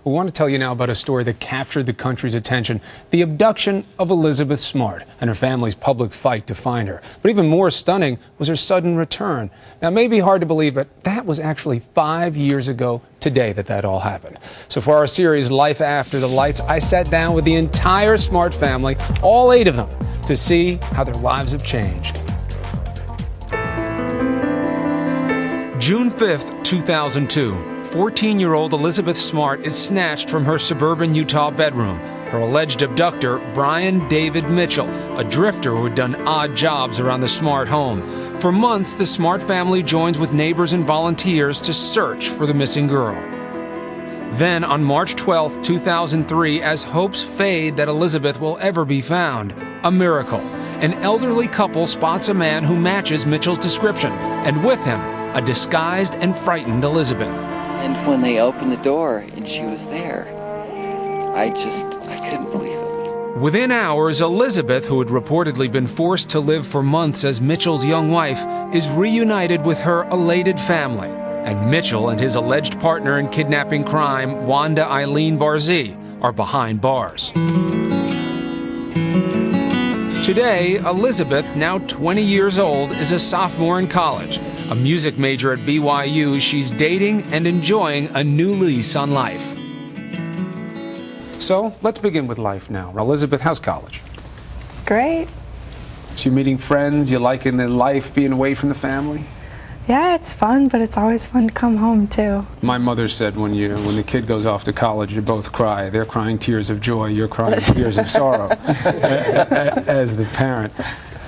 We want to tell you now about a story that captured the country's attention, the abduction of Elizabeth Smart and her family's public fight to find her. But even more stunning was her sudden return. Now, it may be hard to believe, but that was actually 5 years ago today that all happened. So for our series, Life After the Lights, I sat down with the entire Smart family, all 8 of them, to see how their lives have changed. June 5th, 2002. 14-year-old Elizabeth Smart is snatched from her suburban Utah bedroom. Her alleged abductor, Brian David Mitchell, a drifter who had done odd jobs around the Smart home. For months, the Smart family joins with neighbors and volunteers to search for the missing girl. Then, on March 12, 2003, as hopes fade that Elizabeth will ever be found, a miracle. An elderly couple spots a man who matches Mitchell's description, and with him, a disguised and frightened Elizabeth. And when they opened the door and she was there, I couldn't believe it. Within hours, Elizabeth, who had reportedly been forced to live for months as Mitchell's young wife, is reunited with her elated family. And Mitchell and his alleged partner in kidnapping crime, Wanda Eileen Barzee, are behind bars. Today, Elizabeth, now 20 years old, is a sophomore in college. A music major at BYU, she's dating and enjoying a new lease on life. So, let's begin with life now. Elizabeth, how's college? It's great. So you're meeting friends, you liking the life being away from the family? Yeah, it's fun, but it's always fun to come home, too. My mother said when the kid goes off to college, you both cry. They're crying tears of joy, you're crying tears of sorrow as the parent.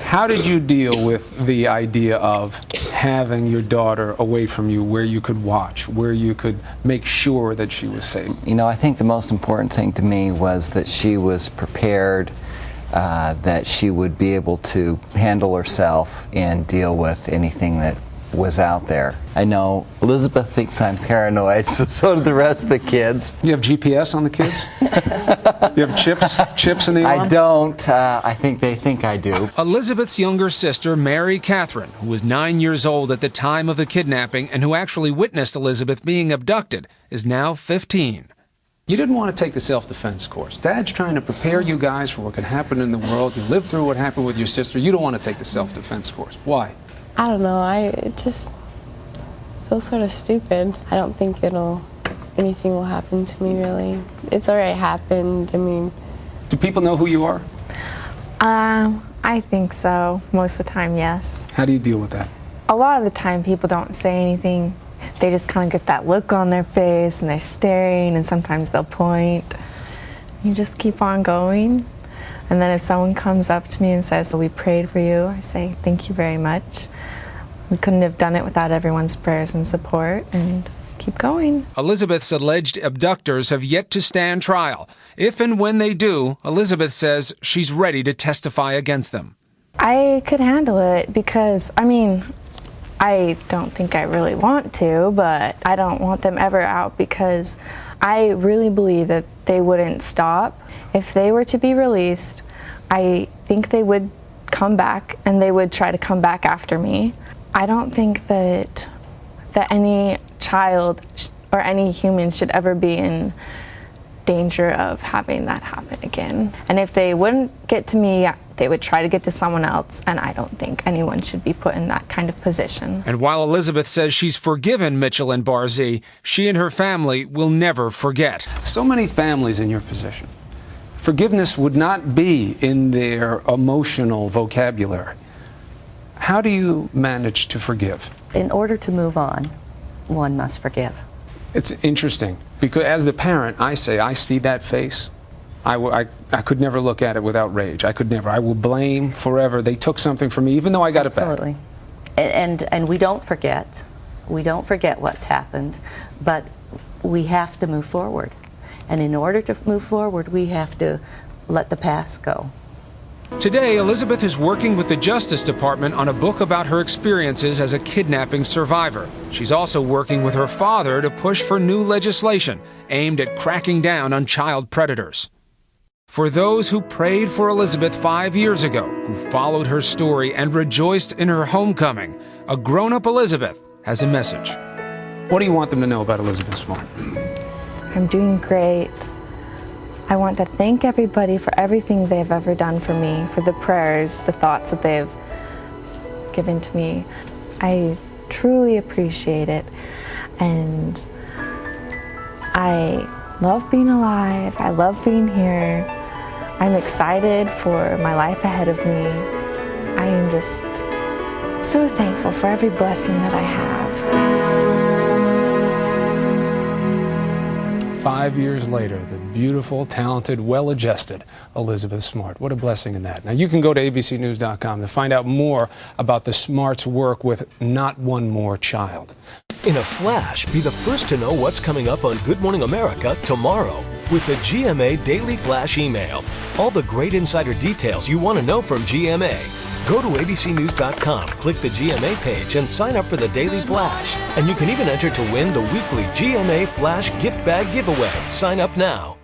How did you deal with the idea of having your daughter away from you, where you could watch, where you could make sure that she was safe? You know, I think the most important thing to me was that she was prepared, that she would be able to handle herself and deal with anything that was out there. I know Elizabeth thinks I'm paranoid, so do the rest of the kids. You have GPS on the kids? You have chips in the arm? I don't. I think they think I do. Elizabeth's younger sister, Mary Catherine, who was 9 years old at the time of the kidnapping and who actually witnessed Elizabeth being abducted, is now 15. You didn't want to take the self-defense course. Dad's trying to prepare you guys for what could happen in the world. You lived through what happened with your sister. You don't want to take the self-defense course. Why? I don't know, it just feels sort of stupid. I don't think anything will happen to me, really. It's already happened, I mean. Do people know who you are? I think so. Most of the time, yes. How do you deal with that? A lot of the time, people don't say anything. They just kind of get that look on their face, and they're staring, and sometimes they'll point. You just keep on going. And then if someone comes up to me and says, "We prayed for you," I say, "Thank you very much. We couldn't have done it without everyone's prayers and support," and keep going. Elizabeth's alleged abductors have yet to stand trial. If and when they do, Elizabeth says she's ready to testify against them. I could handle it because, I mean, I don't think I really want to, but I don't want them ever out because I really believe that they wouldn't stop. If they were to be released, I think they would come back and they would try to come back after me. I don't think that any child or any human should ever be in danger of having that happen again. And if they wouldn't get to me, they would try to get to someone else, and I don't think anyone should be put in that kind of position. And while Elizabeth says she's forgiven Mitchell and Barzee, she and her family will never forget. So many families in your position, forgiveness would not be in their emotional vocabulary. How do you manage to forgive? In order to move on, one must forgive. It's interesting, because as the parent, I say, I see that face. I could never look at it without rage. I could never. I will blame forever. They took something from me, even though I got it back. Absolutely. And we don't forget. We don't forget what's happened, but we have to move forward. And in order to move forward, we have to let the past go. Today, Elizabeth is working with the Justice Department on a book about her experiences as a kidnapping survivor. She's also working with her father to push for new legislation aimed at cracking down on child predators. For those who prayed for Elizabeth 5 years ago, who followed her story and rejoiced in her homecoming, a grown-up Elizabeth has a message. What do you want them to know about Elizabeth Smart? I'm doing great. I want to thank everybody for everything they've ever done for me, for the prayers, the thoughts that they've given to me. I truly appreciate it, and I love being alive. I love being here. I'm excited for my life ahead of me. I am just so thankful for every blessing that I have. 5 years later, the beautiful, talented, well-adjusted Elizabeth Smart. What a blessing in that. Now, you can go to abcnews.com to find out more about the Smarts' work with Not One More Child. In a flash, be the first to know what's coming up on Good Morning America tomorrow with the GMA Daily Flash email. All the great insider details you want to know from GMA. Go to abcnews.com, click the GMA page, and sign up for the Daily Flash. And you can even enter to win the weekly GMA Flash gift bag giveaway. Sign up now.